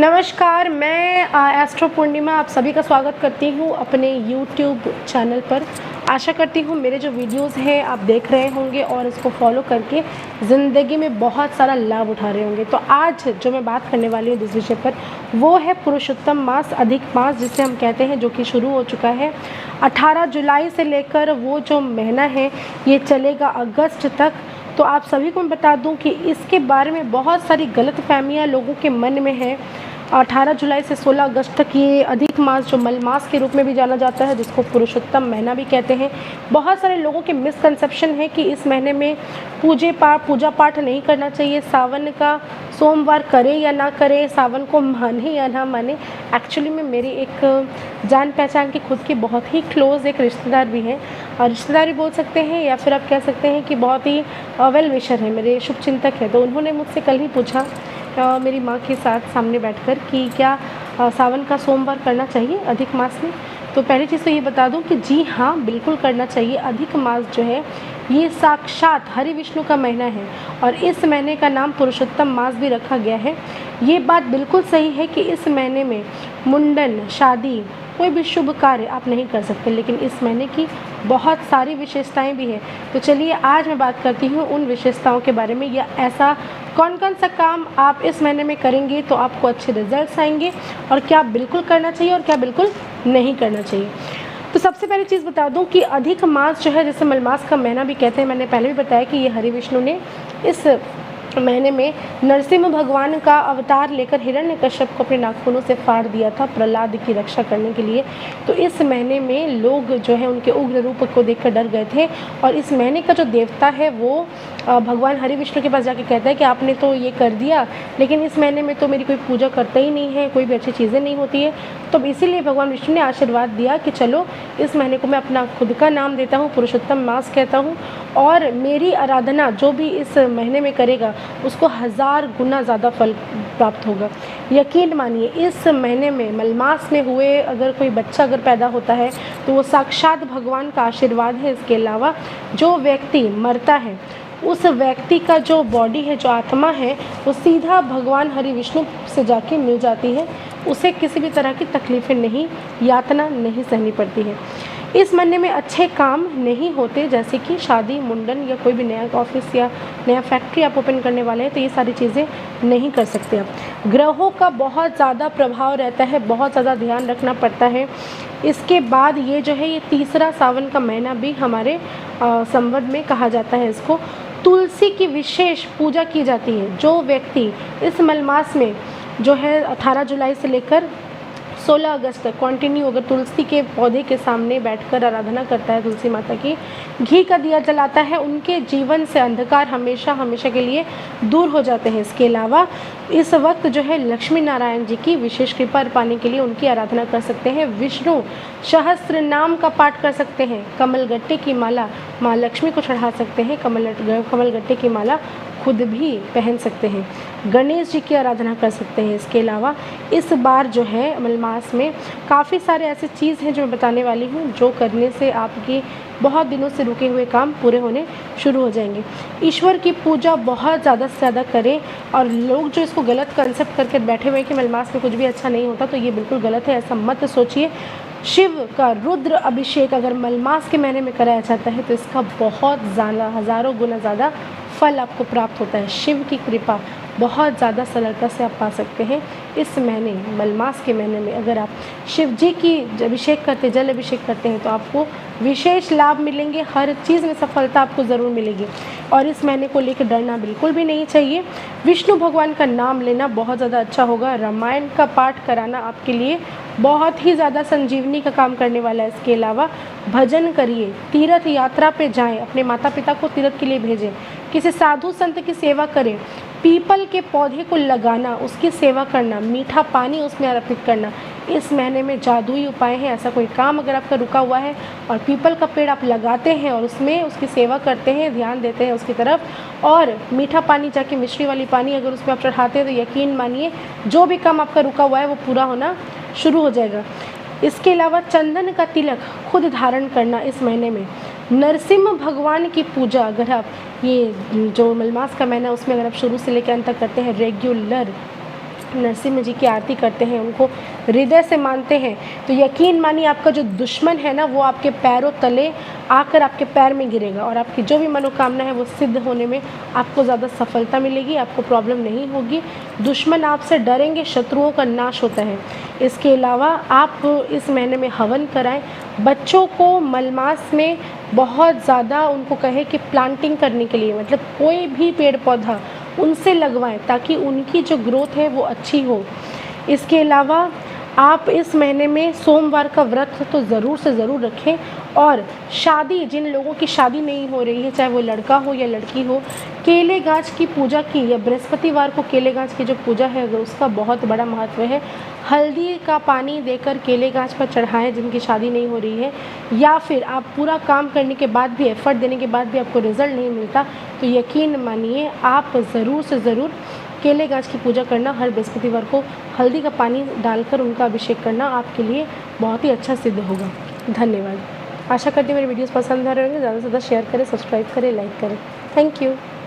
नमस्कार, मैं एस्ट्रो पूर्णिमा आप सभी का स्वागत करती हूँ अपने YouTube चैनल पर। आशा करती हूँ मेरे जो वीडियोस हैं आप देख रहे होंगे और इसको फॉलो करके ज़िंदगी में बहुत सारा लाभ उठा रहे होंगे। तो आज जो मैं बात करने वाली हूँ जिस विषय पर, वो है पुरुषोत्तम मास, अधिक मास जिसे हम कहते हैं, जो कि शुरू हो चुका है 18 जुलाई से लेकर वो जो महीना है ये चलेगा अगस्त तक। तो आप सभी को मैं बता दूं कि इसके बारे में बहुत सारी गलतफहमियां लोगों के मन में है। 18 जुलाई से 16 अगस्त तक ये अधिक मास, जो मल मास के रूप में भी जाना जाता है, जिसको पुरुषोत्तम महीना भी कहते हैं। बहुत सारे लोगों के मिसकंसेप्शन है कि इस महीने में पूजा पाठ नहीं करना चाहिए, सावन का सोमवार करे या ना करे, सावन को माने या ना माने। एक्चुअली में मेरी एक जान पहचान की खुद की बहुत ही क्लोज़ एक रिश्तेदार भी हैं, और रिश्तेदार भी बोल सकते हैं या फिर आप कह सकते हैं कि बहुत ही वेल विशर है, मेरे शुभचिंतक है। तो उन्होंने मुझसे कल ही पूछा मेरी माँ के साथ सामने बैठकर कि क्या सावन का सोमवार करना चाहिए अधिक मास में। तो पहली चीज़ तो ये बता दूं कि जी हाँ, बिल्कुल करना चाहिए। अधिक मास जो है ये साक्षात हरि विष्णु का महीना है, और इस महीने का नाम पुरुषोत्तम मास भी रखा गया है। ये बात बिल्कुल सही है कि इस महीने में मुंडन, शादी, कोई भी शुभ कार्य आप नहीं कर सकते, लेकिन इस महीने की बहुत सारी विशेषताएं भी हैं। तो चलिए आज मैं बात करती हूँ उन विशेषताओं के बारे में, या ऐसा कौन कौन सा काम आप इस महीने में करेंगे तो आपको अच्छे रिजल्ट्स आएंगे, और क्या बिल्कुल करना चाहिए और क्या बिल्कुल नहीं करना चाहिए। तो सबसे पहली चीज़ बता दूं कि अधिक मास जो है, जैसे मलमास का महीना भी कहते हैं, मैंने पहले भी बताया कि ये हरि विष्णु ने इस महीने में नरसिंह भगवान का अवतार लेकर हिरण्यकश्यप को अपने नाखूनों से फाड़ दिया था प्रहलाद की रक्षा करने के लिए। तो इस महीने में लोग जो है उनके उग्र रूप को देखकर डर गए थे, और इस महीने का जो देवता है वो भगवान हरि विष्णु के पास जाके कहता है कि आपने तो ये कर दिया, लेकिन इस महीने में तो मेरी कोई पूजा करता ही नहीं है, कोई भी अच्छी चीज़ें नहीं होती है। तो इसीलिए भगवान विष्णु ने आशीर्वाद दिया कि चलो इस महीने को मैं अपना खुद का नाम देता हूँ, पुरुषोत्तम मास कहता हूँ, और मेरी आराधना जो भी इस महीने में करेगा उसको 1000 गुना ज़्यादा फल प्राप्त होगा। यकीन मानिए, इस महीने में मलमास में हुए अगर कोई बच्चा अगर पैदा होता है तो वो साक्षात भगवान का आशीर्वाद है। इसके अलावा जो व्यक्ति मरता है उस व्यक्ति का जो बॉडी है, जो आत्मा है, वो सीधा भगवान हरि विष्णु से जाके मिल जाती है। उसे किसी भी तरह की तकलीफ़ें नहीं, यातना नहीं सहनी पड़ती है। इस महीने में अच्छे काम नहीं होते, जैसे कि शादी, मुंडन, या कोई भी नया ऑफिस या नया फैक्ट्री आप ओपन करने वाले हैं, तो ये सारी चीज़ें नहीं कर सकते आप। ग्रहों का बहुत ज़्यादा प्रभाव रहता है, बहुत ज़्यादा ध्यान रखना पड़ता है। इसके बाद ये जो है, ये तीसरा सावन का महीना भी हमारे संवत में कहा जाता है। इसको तुलसी की विशेष पूजा की जाती है। जो व्यक्ति इस मलमास में जो है 18 जुलाई से लेकर 16 अगस्त तक कंटिन्यू अगर तुलसी के पौधे के सामने बैठकर आराधना करता है, तुलसी माता की, घी का दिया जलाता है, उनके जीवन से अंधकार हमेशा हमेशा के लिए दूर हो जाते हैं। इसके अलावा इस वक्त जो है लक्ष्मी नारायण जी की विशेष कृपा पाने के लिए उनकी आराधना कर सकते हैं। विष्णु सहस्त्र नाम का पाठ कर सकते हैं। कमलगट्टे की माला माँ लक्ष्मी को चढ़ा सकते हैं। कमलगट्टे की माला खुद भी पहन सकते हैं। गणेश जी की आराधना कर सकते हैं। इसके अलावा इस बार जो है मलमास में काफ़ी सारे ऐसे चीज़ हैं जो मैं बताने वाली हूँ, जो करने से आपकी बहुत दिनों से रुके हुए काम पूरे होने शुरू हो जाएंगे। ईश्वर की पूजा बहुत ज़्यादा से ज़्यादा करें, और लोग जो इसको गलत कंसेप्ट करके बैठे हुए हैं कि मलमास में कुछ भी अच्छा नहीं होता, तो ये बिल्कुल गलत है, ऐसा मत सोचिए। शिव का रुद्र अभिषेक अगर मलमास के महीने में कराया जाता है तो इसका बहुत ज़्यादा, हज़ारों गुना ज़्यादा फल आपको प्राप्त होता है। शिव की कृपा बहुत ज़्यादा सरलता से आप पा सकते हैं। इस महीने, मलमास के महीने में अगर आप शिव जी की अभिषेक करते, जल अभिषेक करते हैं, तो आपको विशेष लाभ मिलेंगे। हर चीज़ में सफलता आपको ज़रूर मिलेगी, और इस महीने को लेकर डरना बिल्कुल भी नहीं चाहिए। विष्णु भगवान का नाम लेना बहुत ज़्यादा अच्छा होगा। रामायण का पाठ कराना आपके लिए बहुत ही ज़्यादा संजीवनी का काम करने वाला है। इसके अलावा भजन करिए, तीर्थ यात्रा पे जाएं, अपने माता पिता को तीर्थ के लिए भेजें, किसी साधु संत की सेवा करें, पीपल के पौधे को लगाना, उसकी सेवा करना, मीठा पानी उसमें अर्पित करना, इस महीने में जादुई उपाय हैं। ऐसा कोई काम अगर आपका रुका हुआ है और पीपल का पेड़ आप लगाते हैं और उसमें उसकी सेवा करते हैं, ध्यान देते हैं उसकी तरफ, और मीठा पानी जाके मिश्री वाली पानी अगर उसमें आप चढ़ाते हैं, तो यकीन मानिए जो भी काम आपका रुका हुआ है वो पूरा होना शुरू हो जाएगा। इसके अलावा चंदन का तिलक खुद धारण करना इस महीने में। नरसिम्हा भगवान की पूजा अगर आप ये जो मलमास का महीना उसमें अगर आप शुरू से लेकर अंत तक करते हैं रेगुलर, नरसिम्हा जी की आरती करते हैं, उनको हृदय से मानते हैं, तो यकीन मानिए आपका जो दुश्मन है ना वो आपके पैरों तले आकर आपके पैर में गिरेगा और आपकी जो भी मनोकामना है वो सिद्ध होने में आपको ज़्यादा सफलता मिलेगी, आपको प्रॉब्लम नहीं होगी। दुश्मन आपसे डरेंगे, शत्रुओं का नाश होता है। इसके अलावा आप इस महीने में हवन कराएं। बच्चों को मलमास में बहुत ज़्यादा उनको कहे कि प्लांटिंग करने के लिए, मतलब कोई भी पेड़ पौधा उनसे लगवाएं ताकि उनकी जो ग्रोथ है वो अच्छी हो। इसके अलावा आप इस महीने में सोमवार का व्रत तो ज़रूर से ज़रूर रखें। और शादी, जिन लोगों की शादी नहीं हो रही है, चाहे वो लड़का हो या लड़की हो, केले गाछ की पूजा की, या बृहस्पतिवार को केले गाछ की जो पूजा है अगर उसका बहुत बड़ा महत्व है। हल्दी का पानी देकर केले गाछ पर चढ़ाएं जिनकी शादी नहीं हो रही है। या फिर आप पूरा काम करने के बाद भी, एफर्ट देने के बाद भी आपको रिज़ल्ट नहीं मिलता, तो यकीन मानिए आप ज़रूर से ज़रूर केले गाछ की पूजा करना। हर बृहस्पतिवार को हल्दी का पानी डालकर उनका अभिषेक करना आपके लिए बहुत ही अच्छा सिद्ध होगा। धन्यवाद। आशा करती हूँ मेरे वीडियोस पसंद आ रहे होंगे। ज़्यादा से ज़्यादा शेयर करें, सब्सक्राइब करें, लाइक करें। Thank you.